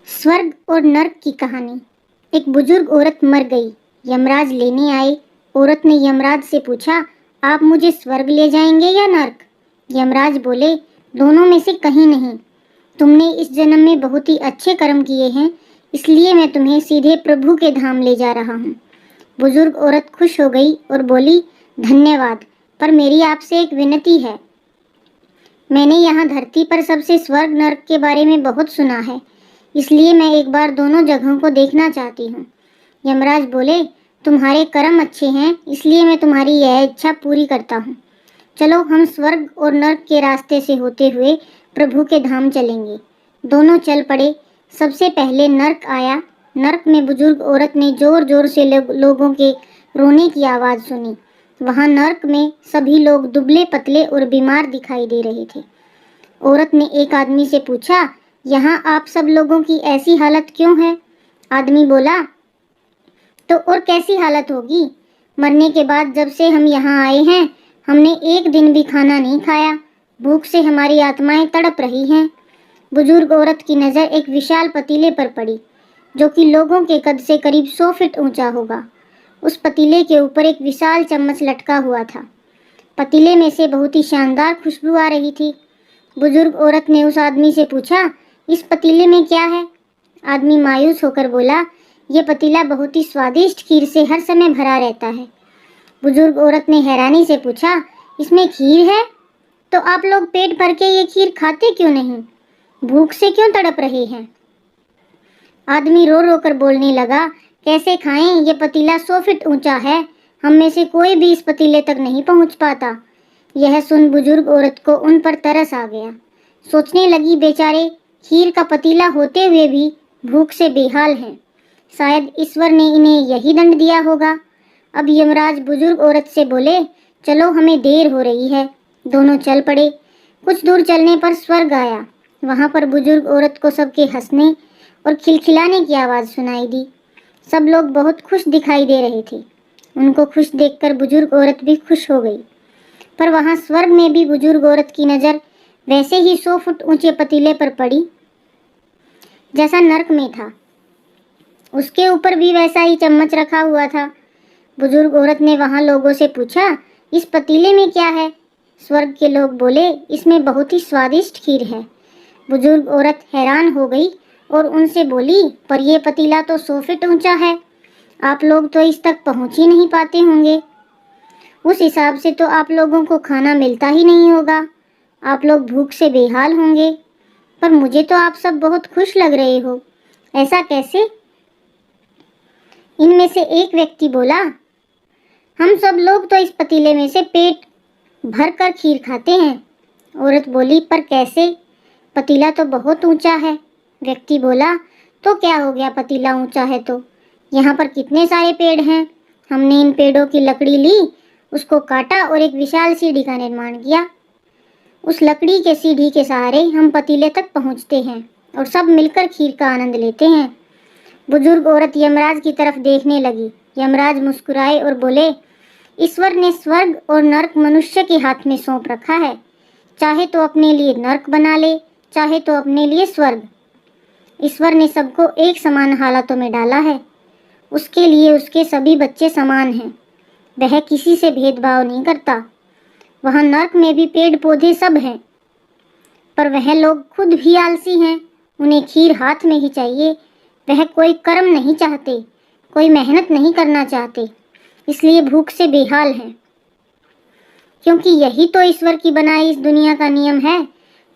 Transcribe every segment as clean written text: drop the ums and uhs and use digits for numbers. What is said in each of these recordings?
स्वर्ग और नर्क की कहानी। एक बुजुर्ग औरत मर गई। यमराज लेने आए। औरत ने यमराज से पूछा, आप मुझे स्वर्ग ले जाएंगे या नर्क? यमराज बोले, दोनों में से कहीं नहीं। तुमने इस जन्म में बहुत ही अच्छे कर्म किए हैं, इसलिए मैं तुम्हें सीधे प्रभु के धाम ले जा रहा हूँ। बुजुर्ग औरत खुश हो गई और बोली, धन्यवाद, पर मेरी आपसे एक विनती है। मैंने यहाँ धरती पर सबसे स्वर्ग नर्क के बारे में बहुत सुना है, इसलिए मैं एक बार दोनों जगहों को देखना चाहती हूँ। यमराज बोले, तुम्हारे कर्म अच्छे हैं, इसलिए मैं तुम्हारी यह इच्छा पूरी करता हूँ। चलो हम स्वर्ग और नर्क के रास्ते से होते हुए प्रभु के धाम चलेंगे। दोनों चल पड़े। सबसे पहले नर्क आया। नर्क में बुजुर्ग औरत ने जोर जोर से लोगों के रोने की आवाज़ सुनी। वहाँ नर्क में सभी लोग दुबले पतले और बीमार दिखाई दे रहे थे। औरत ने एक आदमी से पूछा, यहाँ आप सब लोगों की ऐसी हालत क्यों है? आदमी बोला, तो और कैसी हालत होगी? मरने के बाद जब से हम यहाँ आए हैं, हमने एक दिन भी खाना नहीं खाया। भूख से हमारी आत्माएं तड़प रही हैं। बुजुर्ग औरत की नज़र एक विशाल पतीले पर पड़ी, जो कि लोगों के कद से करीब 100 फीट ऊंचा होगा। उस पतीले के ऊपर एक विशाल चम्मच लटका हुआ था। पतीले में से बहुत ही शानदार खुशबू आ रही थी। बुजुर्ग औरत ने उस आदमी से पूछा, इस पतीले में क्या है? आदमी मायूस होकर बोला, यह पतीला बहुत ही स्वादिष्ट खीर से हर समय भरा रहता है। बुजुर्ग औरत ने हैरानी से पूछा, इसमें खीर है? तो आप लोग पेट भर के ये खीर खाते क्यों नहीं? भूख से क्यों तड़प रहे हैं? आदमी रो रो कर बोलने लगा, कैसे खाएं? ये पतीला 100 फीट ऊंचा है, हम में से कोई भी इस पतीले तक नहीं पहुंच पाता। यह सुन बुजुर्ग औरत को उन पर तरस आ गया। सोचने लगी, बेचारे खीर का पतीला होते हुए भी भूख से बेहाल हैं। शायद ईश्वर ने इन्हें यही दंड दिया होगा। अब यमराज बुजुर्ग औरत से बोले, चलो हमें देर हो रही है। दोनों चल पड़े। कुछ दूर चलने पर स्वर्ग आया। वहाँ पर बुजुर्ग औरत को सबके हंसने और खिलखिलाने की आवाज़ सुनाई दी। सब लोग बहुत खुश दिखाई दे रहे थे। उनको खुश देखकर बुजुर्ग औरत भी खुश हो गई। पर वहाँ स्वर्ग में भी बुजुर्ग औरत की नज़र वैसे ही 100 फुट ऊंचे पतीले पर पड़ी जैसा नर्क में था। उसके ऊपर भी वैसा ही चम्मच रखा हुआ था। बुजुर्ग औरत ने वहाँ लोगों से पूछा, इस पतीले में क्या है? स्वर्ग के लोग बोले, इसमें बहुत ही स्वादिष्ट खीर है। बुजुर्ग औरत हैरान हो गई और उनसे बोली, पर यह पतीला तो 100 फीट ऊंचा है, आप लोग तो इस तक पहुंच ही नहीं पाते होंगे। उस हिसाब से तो आप लोगों को खाना मिलता ही नहीं होगा। आप लोग भूख से बेहाल होंगे। पर मुझे तो आप सब बहुत खुश लग रहे हो, ऐसा कैसे? इनमें से एक व्यक्ति बोला, हम सब लोग तो इस पतीले में से पेट भर कर खीर खाते हैं। औरत बोली, पर कैसे? पतीला तो बहुत ऊंचा है। व्यक्ति बोला, तो क्या हो गया, पतीला ऊंचा है तो यहाँ पर कितने सारे पेड़ हैं। हमने इन पेड़ों की लकड़ी ली, उसको काटा और एक विशाल सीढ़ी का निर्माण किया। उस लकड़ी के सीढ़ी के सहारे हम पतीले तक पहुँचते हैं और सब मिलकर खीर का आनंद लेते हैं। बुजुर्ग औरत यमराज की तरफ देखने लगी। यमराज मुस्कुराए और बोले, ईश्वर ने स्वर्ग और नर्क मनुष्य के हाथ में सौंप रखा है। चाहे तो अपने लिए नर्क बना ले, चाहे तो अपने लिए स्वर्ग। ईश्वर ने सबको एक समान हालातों में डाला है। उसके लिए उसके सभी बच्चे समान हैं। वह किसी से भेदभाव नहीं करता। वहाँ नर्क में भी पेड़ पौधे सब हैं, पर वह लोग खुद भी आलसी हैं। उन्हें खीर हाथ में ही चाहिए। वह कोई कर्म नहीं चाहते, कोई मेहनत नहीं करना चाहते, इसलिए भूख से बेहाल हैं। क्योंकि यही तो ईश्वर की बनाई इस दुनिया का नियम है।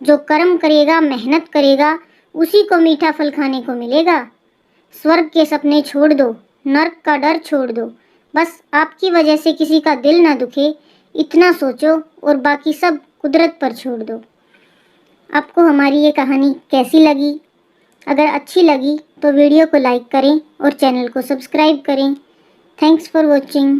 जो कर्म करेगा, मेहनत करेगा, उसी को मीठा फल खाने को मिलेगा। स्वर्ग के सपने छोड़ दो, नर्क का डर छोड़ दो। बस आपकी वजह से किसी का दिल ना दुखे, इतना सोचो और बाकी सब कुदरत पर छोड़ दो। आपको हमारी ये कहानी कैसी लगी? अगर अच्छी लगी तो वीडियो को लाइक करें और चैनल को सब्सक्राइब करें। Thanks for watching.